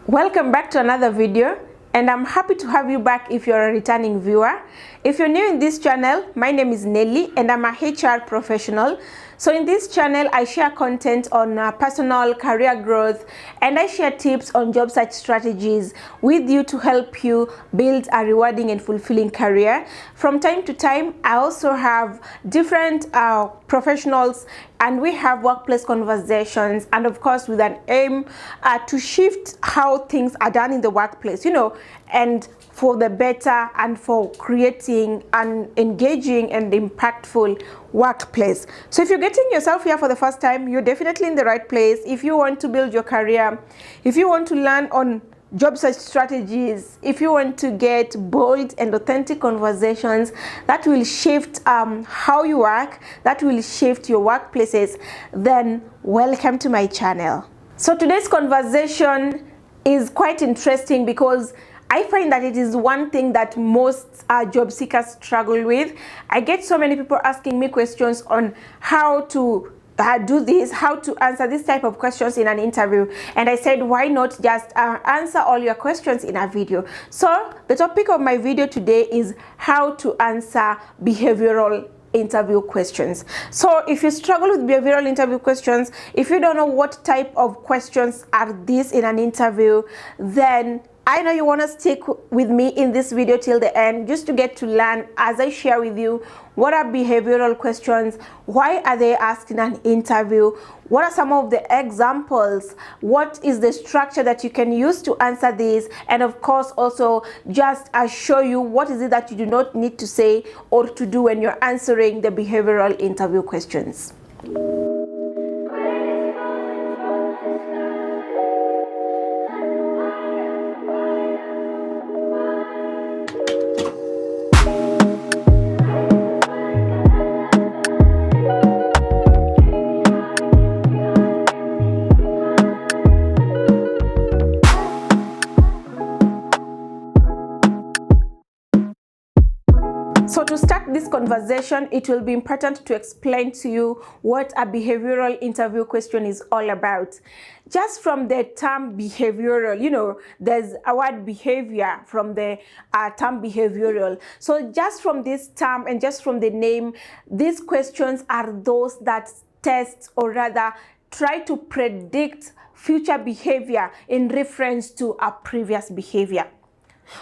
Welcome back to another video, and I'm happy to have you back if you're a returning viewer. If you're new in this channel, my name is Nelly and I'm a HR professional. So in this channel, I share content on personal career growth, and I share tips on job search strategies with you to help you build a rewarding and fulfilling career. From time to time, I also have different professionals, and we have workplace conversations, and of course with an aim to shift how things are done in the workplace, and for the better and for creating an engaging and impactful workplace. So if you're getting yourself here for the first time, you're definitely in the right place. If you want to build your career, if you want to learn on job search strategies, if you want to get bold and authentic conversations that will shift how you work, that will shift your workplaces, then welcome to my channel. So today's conversation is quite interesting because I find that it is one thing that most job seekers struggle with. I get so many people asking me questions on how to do this, how to answer this type of questions in an interview, and I said, why not just answer all your questions in a video? So the topic of my video today is how to answer behavioral interview questions. So if you struggle with behavioral interview questions, if you don't know what type of questions are these in an interview, then I know you want to stick with me in this video till the end, just to get to learn as I share with you what are behavioral questions, why are they asked in an interview, what are some of the examples, what is the structure that you can use to answer these, and of course also just show you what is it that you do not need to say or to do when you're answering the behavioral interview questions. So to start this conversation, it will be important to explain to you what a behavioral interview question is all about. Just from the term behavioral, there's a word behavior from the term behavioral. So just from this term and just from the name, these questions are those that test, or rather try to predict future behavior in reference to a previous behavior.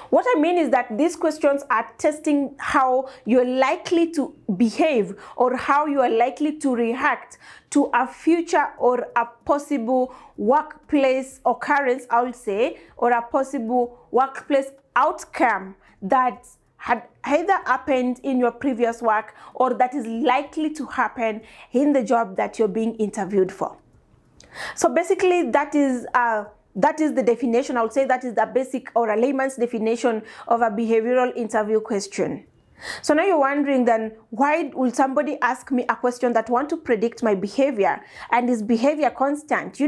What I mean is that these questions are testing how you're likely to behave or how you are likely to react to a future or a possible workplace occurrence, I would say, or a possible workplace outcome that had either happened in your previous work or that is likely to happen in the job that you're being interviewed for. So basically that is the definition. I would say that is the basic or a layman's definition of a behavioral interview question. So now you're wondering then, why will somebody ask me a question that want to predict my behavior, and is behavior constant?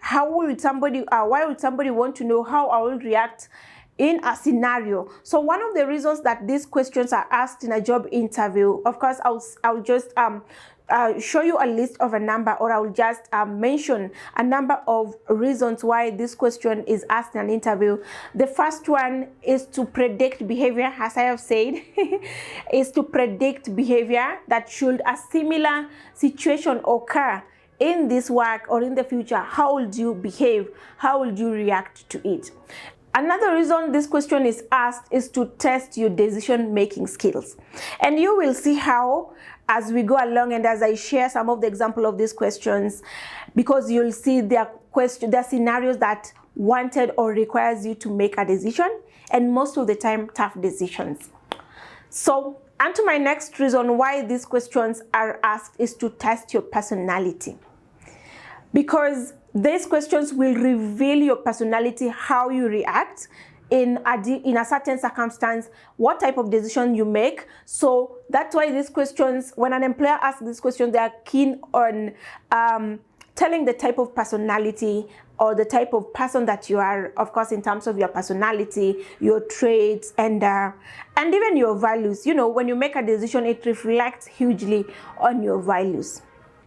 How will somebody, why would somebody want to know how I will react in a scenario? So one of the reasons that these questions are asked in a job interview, of course, I'll just show you a list of a number, or I will just mention a number of reasons why this question is asked in an interview. The first one is to predict behavior, as I have said, is to predict behavior that should a similar situation occur in this work or in the future. How would you behave? How would you react to it? Another reason this question is asked is to test your decision-making skills. And you will see how as we go along and as I share some of the examples of these questions, because you'll see there are scenarios that wanted or requires you to make a decision, and most of the time tough decisions. So, and to my next reason why these questions are asked is to test your personality. Because these questions will reveal your personality, how you react in a certain circumstance, what type of decision you make. So that's why these questions, when an employer asks these questions, they are keen on telling the type of personality or the type of person that you are, of course, in terms of your personality, your traits, and even your values. When you make a decision, it reflects hugely on your values.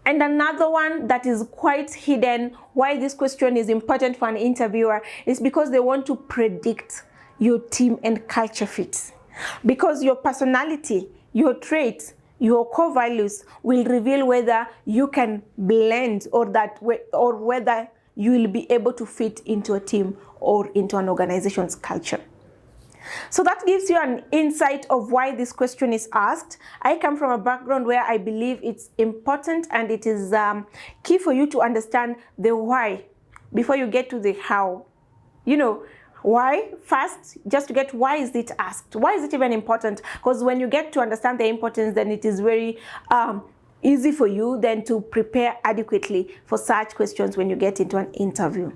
And another one that is quite hidden, why this question is important for an interviewer, is because they want to predict your team and culture fit. Because your personality, your traits, your core values will reveal whether you can blend or whether you will be able to fit into a team or into an organization's culture. So that gives you an insight of why this question is asked. I come from a background where I believe it's important and it is key for you to understand the why before you get to the how. You know, why first, just to get why is it asked? Why is it even important? Because when you get to understand the importance, then it is very easy for you then to prepare adequately for such questions when you get into an interview.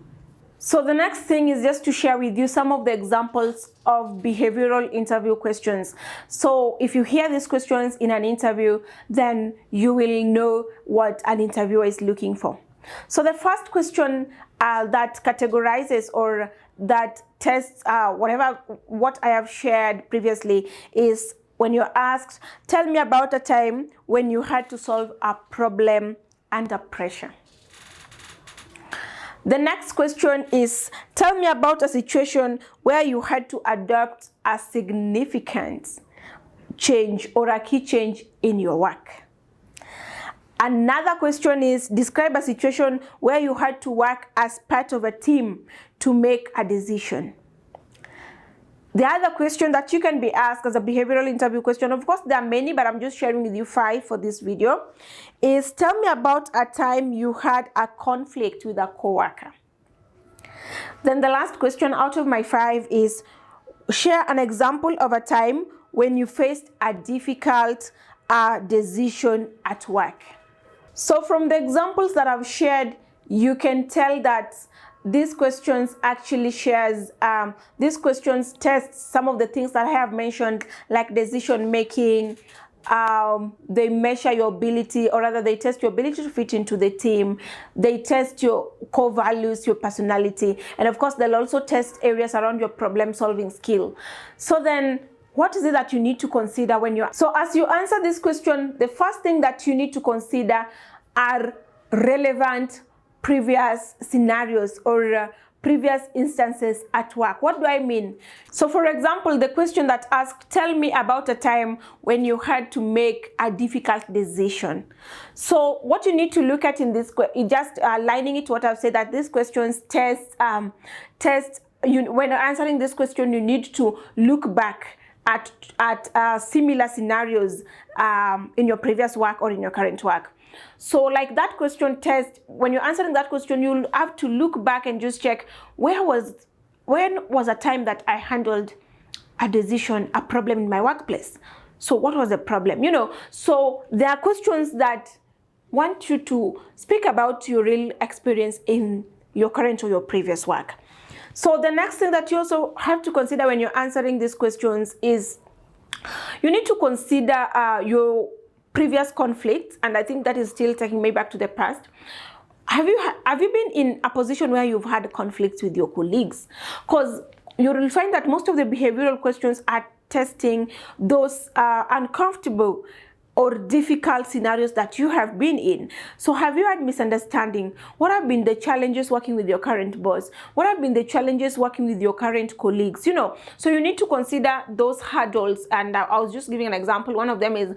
So the next thing is just to share with you some of the examples of behavioral interview questions. So if you hear these questions in an interview, then you will know what an interviewer is looking for. So the first question that categorizes or that tests what I have shared previously is when you're asked, tell me about a time when you had to solve a problem under pressure. The next question is, tell me about a situation where you had to adopt a significant change or a key change in your work. Another question is, describe a situation where you had to work as part of a team to make a decision. The other question that you can be asked as a behavioral interview question, of course there are many, but I'm just sharing with you 5 for this video, is tell me about a time you had a conflict with a coworker. Then the last question out of my 5 is, share an example of a time when you faced a difficult decision at work. So from the examples that I've shared, you can tell that these questions actually these questions test some of the things that I have mentioned, like decision making. They measure your ability, or rather they test your ability to fit into the team. They test your core values, your personality, and of course they'll also test areas around your problem solving skill. So then what is it that you need to consider when so as you answer this question, the first thing that you need to consider are relevant previous scenarios or previous instances at work. What do I mean? So for example, the question that asked, tell me about a time when you had to make a difficult decision. So what you need to look at in this, just aligning it to what I've said, that these questions when you're answering this question, you need to look back at similar scenarios in your previous work or in your current work. So like that question test, when you're answering that question, you'll have to look back and just check when was a time that I handled a decision, a problem in my workplace. So what was the problem? You know, so there are questions that want you to speak about your real experience in your current or your previous work. So the next thing that you also have to consider when you're answering these questions is you need to consider your previous conflicts, and I think that is still taking me back to the past. Have you been in a position where you've had conflicts with your colleagues? Because you will find that most of the behavioral questions are testing those uncomfortable or difficult scenarios that you have been in. So have you had misunderstanding? What have been the challenges working with your current boss? What have been the challenges working with your current colleagues? You know, so you need to consider those hurdles. And I was just giving an example. One of them is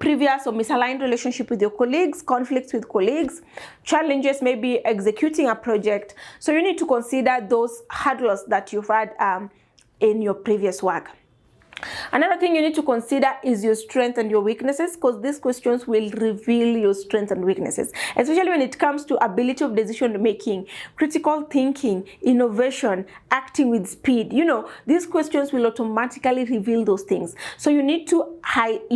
previous or misaligned relationship with your colleagues, conflicts with colleagues, challenges maybe executing a project. So you need to consider those hurdles that you've had in your previous work. Another thing you need to consider is your strengths and your weaknesses, because these questions will reveal your strengths and weaknesses, especially when it comes to ability of decision making, critical thinking, innovation, acting with speed. You know, these questions will automatically reveal those things. So you need to highlight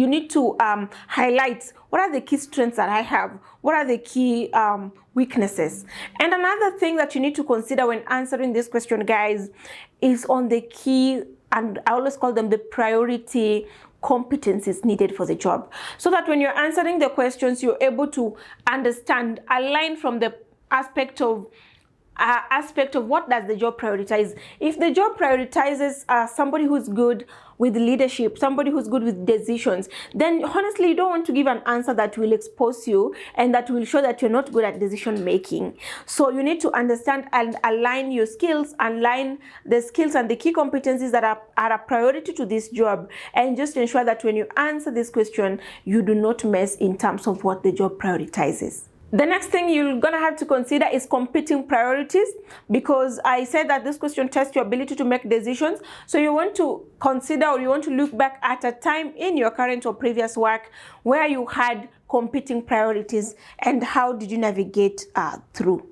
what are the key strengths that I have, what are the key weaknesses. And another thing that you need to consider when answering this question, guys, is on the key, and I always call them the priority competencies needed for the job, so that when you're answering the questions, you're able to understand, align from the aspect of aspect of what does the job prioritize. If the job prioritizes somebody who's good with leadership, somebody who's good with decisions, then honestly you don't want to give an answer that will expose you and that will show that you're not good at decision making. So you need to understand and align your skills, align the skills and the key competencies that are a priority to this job, and just ensure that when you answer this question, you do not mess in terms of what the job prioritizes. The next thing you're gonna have to consider is competing priorities, because I said that this question tests your ability to make decisions. So you want to consider, or you want to look back at a time in your current or previous work where you had competing priorities and how did you navigate through.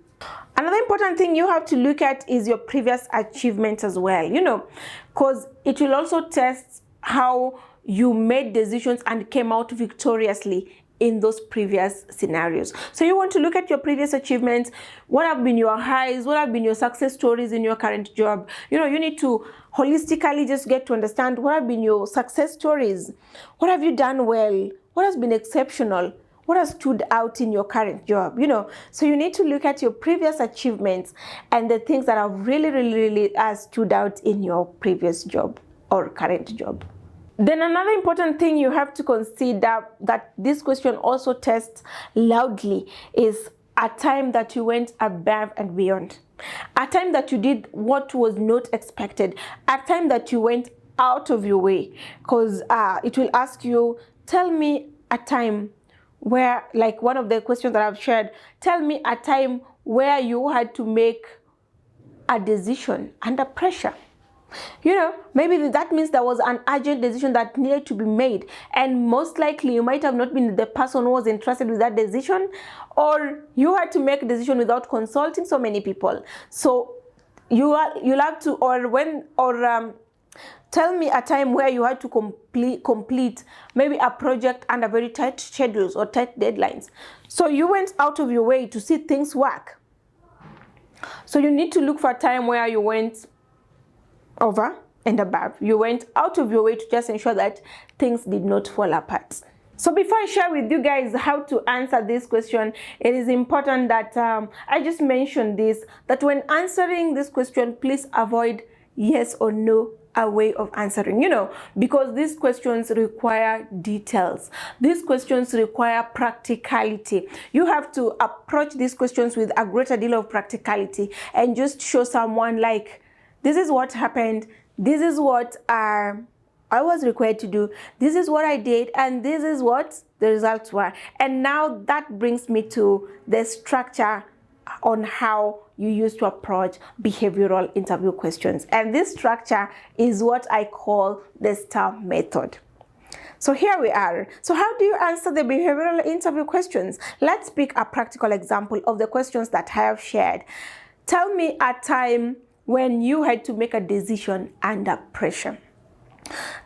Another important thing you have to look at is your previous achievements as well, you know, because it will also test how you made decisions and came out victoriously in those previous scenarios. So you want to look at your previous achievements. What have been your highs? What have been your success stories in your current job? You know, you need to holistically just get to understand what have been your success stories. What have you done well? What has been exceptional? What has stood out in your current job? You know, so you need to look at your previous achievements and the things that have really stood out in your previous job or current job. Then another important thing you have to consider that this question also tests loudly is a time that you went above and beyond. A time that you did what was not expected. A time that you went out of your way. Because it will ask you, tell me a time where, like one of the questions that I've shared, tell me a time where you had to make a decision under pressure. You know, maybe that means there was an urgent decision that needed to be made, and most likely you might have not been the person who was entrusted with that decision, or you had to make a decision without consulting so many people. So you'll have to, tell me a time where you had to complete maybe a project under very tight schedules or tight deadlines. So you went out of your way to see things work. So you need to look for a time where you went over and above. You went out of your way to just ensure that things did not fall apart. So before I share with you guys how to answer this question, it is important that I just mentioned this, that when answering this question, please avoid yes or no a way of answering, you know, because these questions require details. These questions require practicality. You have to approach these questions with a greater deal of practicality and just show someone, like, this is what happened, this is what I was required to do, this is what I did, and this is what the results were. And now that brings me to the structure on how you used to approach behavioral interview questions. And this structure is what I call the STAR method. So here we are. So how do you answer the behavioral interview questions? Let's pick a practical example of the questions that I have shared. Tell me a time when you had to make a decision under pressure.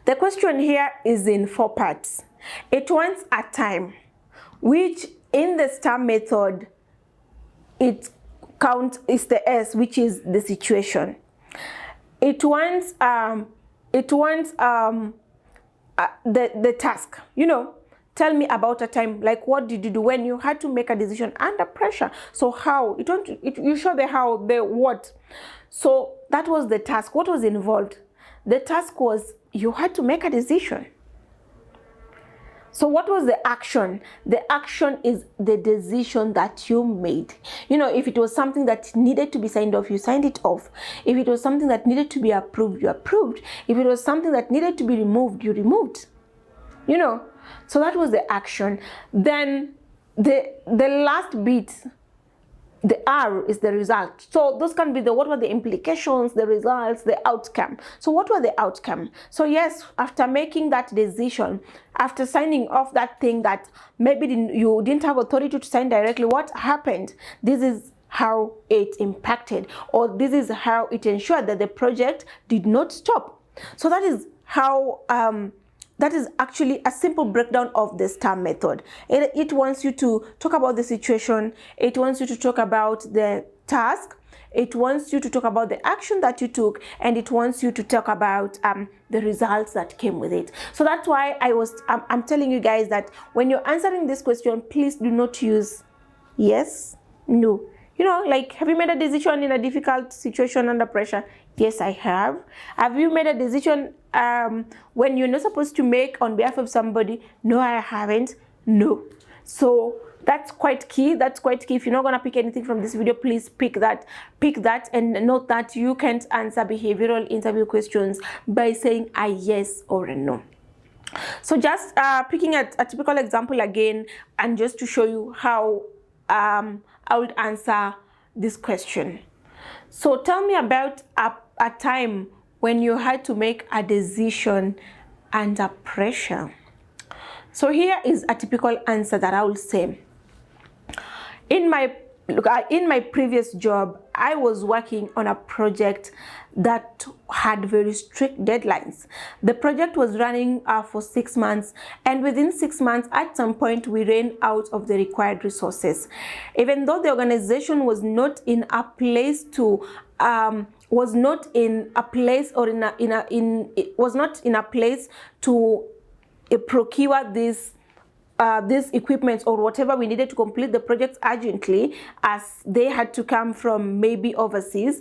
The question here is in 4 parts. It wants a time, which in the STAR method, it counts is the S, which is the situation. It wants the task. You know, tell me about a time, like what did you do when you had to make a decision under pressure? So how? You show the how, the what. So that was the task. What was involved? The task was you had to make a decision. So what was the action? The action is the decision that you made. You know, if it was something that needed to be signed off, you signed it off. If it was something that needed to be approved, you approved. If it was something that needed to be removed, you removed. You know, so that was the action. Then the last bit, the R, is the result. So those can be what were the implications, the results, the outcome. So what were the outcome? So yes, after making that decision, after signing off that thing that maybe you didn't have authority to sign directly, what happened? This is how it impacted, or this is how it ensured that the project did not stop. So that is how that is actually a simple breakdown of the STAR method. It wants you to talk about the situation, it wants you to talk about the task, it wants you to talk about the action that you took, and it wants you to talk about the results that came with it. So that's why I'm telling you guys that when you're answering this question, please do not use yes, no. You know, like, have you made a decision in a difficult situation under pressure? Yes, I have. Have you made a decision when you're not supposed to make on behalf of somebody? No, I haven't. No. So that's quite key. That's quite key. If you're not going to pick anything from this video, please pick that. Pick that, and note that you can't answer behavioral interview questions by saying a yes or a no. So just picking a typical example again, and just to show you how I would answer this question. So tell me about a time when you had to make a decision under pressure. So here is a typical answer that I will say. In my previous job, I was working on a project that had very strict deadlines. The project was running for 6 months, and within 6 months, at some point, we ran out of the required resources. Even though the organization was not in a place to procure this equipment or whatever we needed to complete the project urgently, as they had to come from maybe overseas,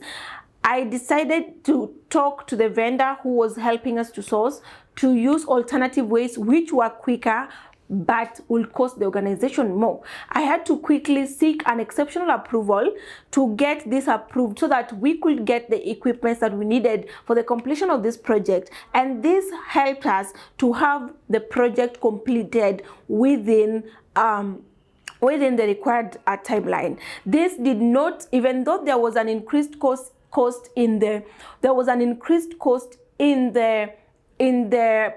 I decided to talk to the vendor who was helping us to source, to use alternative ways which were quicker but will cost the organization more. I had to quickly seek an exceptional approval to get this approved so that we could get the equipment that we needed for the completion of this project. And this helped us to have the project completed within the required timeline. This did not, even though there was an increased cost in the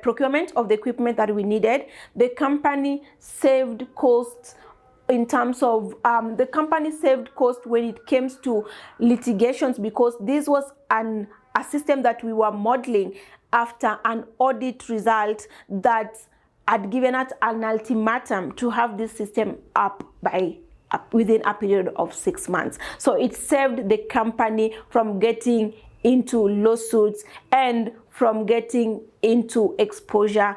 procurement of the equipment that we needed, the company saved costs in terms of the company saved cost when it came to litigations, because this was a system that we were modeling after an audit result that had given us an ultimatum to have this system up within a period of 6 months. So it saved the company from getting into lawsuits and from getting into exposure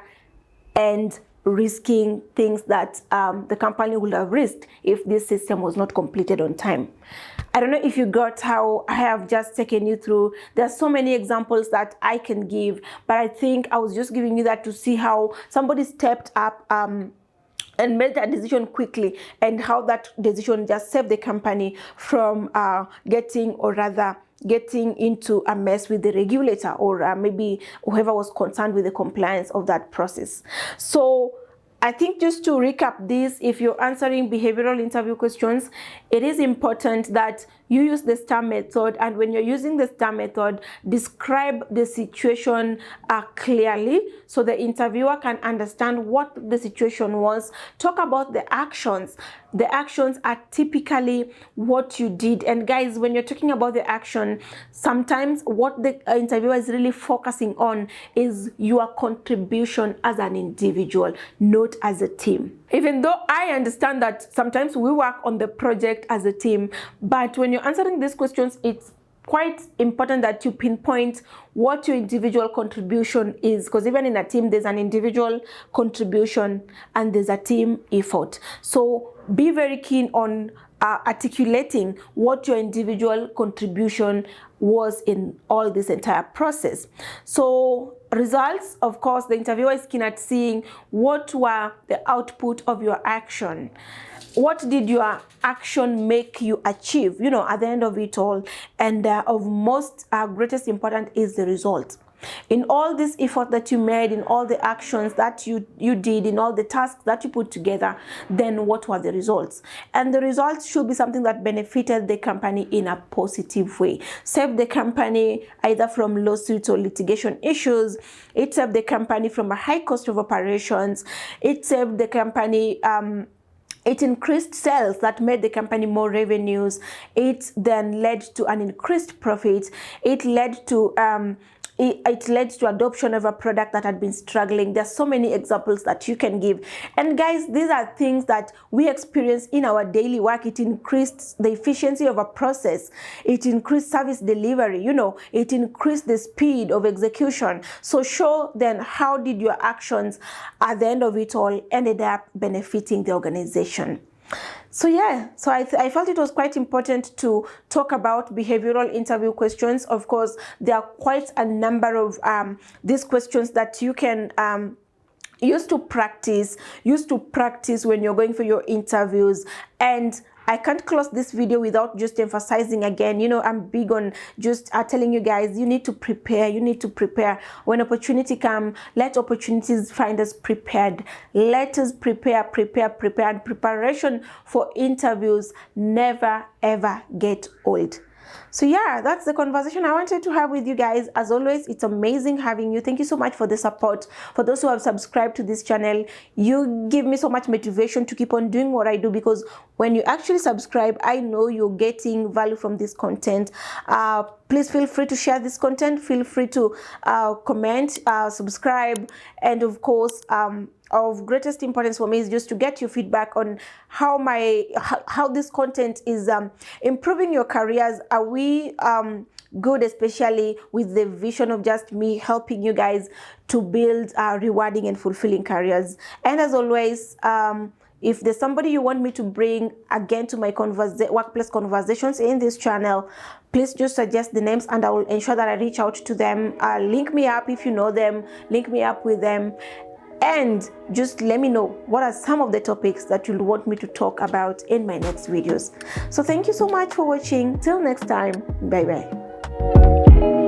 and risking things that the company would have risked if this system was not completed on time. I don't know if you got how I have just taken you through. There are so many examples that I can give, but I think I was just giving you that to see how somebody stepped up and made that decision quickly, and how that decision just saved the company from getting into a mess with the regulator, or maybe whoever was concerned with the compliance of that process. So I think, just to recap this, if you're answering behavioral interview questions, it is important that you use the STAR method, and when you're using the STAR method, describe the situation clearly so the interviewer can understand what the situation was. Talk about the actions. The actions are typically what you did. And guys, when you're talking about the action, sometimes what the interviewer is really focusing on is your contribution as an individual, not as a team. Even though I understand that sometimes we work on the project as a team, but when you're answering these questions, it's quite important that you pinpoint what your individual contribution is, because even in a team, there's an individual contribution and there's a team effort. So be very keen on articulating what your individual contribution was in all this entire process. So results, of course, the interviewer is keen at seeing what were the output of your action. What did your action make you achieve, at the end of it all? And of most greatest importance is the result. In all this effort that you made, in all the actions that you did, in all the tasks that you put together, then what were the results? And the results should be something that benefited the company in a positive way. Saved the company either from lawsuits or litigation issues. It saved the company from a high cost of operations. It saved the company it increased sales that made the company more revenues. It then led to an increased profit. It led to adoption of a product that had been struggling. There's so many examples that you can give. And guys, these are things that we experience in our daily work. It increased the efficiency of a process. It increased service delivery, it increased the speed of execution. So show then how did your actions at the end of it all ended up benefiting the organization. So yeah, so I felt it was quite important to talk about behavioral interview questions. Of course, there are quite a number of these questions that you can used to practice when you're going for your interviews. And I can't close this video without just emphasizing again, you know, I'm big on just telling you guys, you need to prepare. When opportunity come, let opportunities find us prepared. Let us prepare. And preparation for interviews never ever get old. So yeah, that's the conversation I wanted to have with you guys. As always, it's amazing having you. Thank you so much for the support. For those who have subscribed to this channel, you give me so much motivation to keep on doing what I do, because when you actually subscribe, I know you're getting value from this content. Please feel free to share this content. Feel free to comment, subscribe, and of course, of greatest importance for me is just to get your feedback on how this content is improving your careers. Are we good, especially with the vision of just me helping you guys to build rewarding and fulfilling careers? And as always, if there's somebody you want me to bring again to my workplace conversations in this channel, please just suggest the names and I will ensure that I reach out to them. Link me up if you know them, link me up with them, and just let me know what are some of the topics that you'll want me to talk about in my next videos. So thank you so much for watching. Till next time, bye bye.